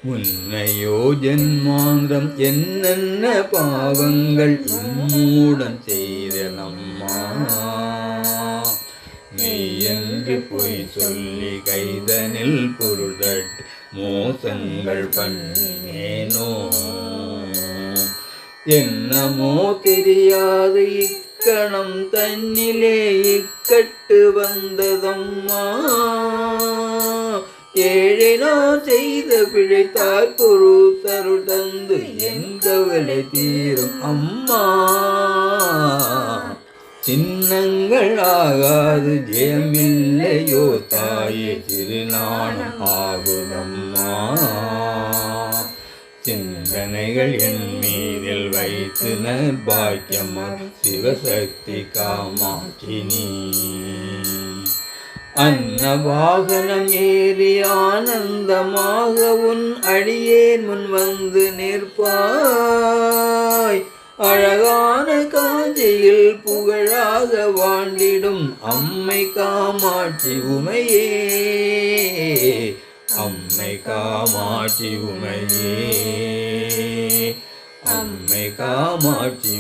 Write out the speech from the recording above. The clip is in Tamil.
முன்னையோ ஜென்மாந்திரம் என்னென்ன பாவங்கள் இம்மூடன் செய்த நம்மா மெய்யென்று பொய் சொல்லி கைதனில் பொருளட்டு மோசங்கள் பண்ணினேனோ என்னமோ தெரியாது இக்கணம் தன்னிலே இக்கட்டு வந்ததம்மா ஏழினோ செய்த பிழைத்தார் பொரு தருள் தந்து என் கவலை தீரும் அம்மா சின்னங்கள் ஆகாது ஜெயமில்லையோ தாயே திருநாணம் ஆகுதம்மா சிந்தனைகள் என் மீதில் வைத்து நற்பாக்கியமா சிவசக்தி காமாட்சினி அன்னவாகனம் ஏறி ஆனந்தமாக உன் அடியேன் முன் வந்து நிற்பாய் அழகான காஞ்சியில் புகழாக வாழ்ந்திடும் அம்மை காமாட்சி உமையே அம்மை காமாட்சி உமையே அம்மை காமாட்சி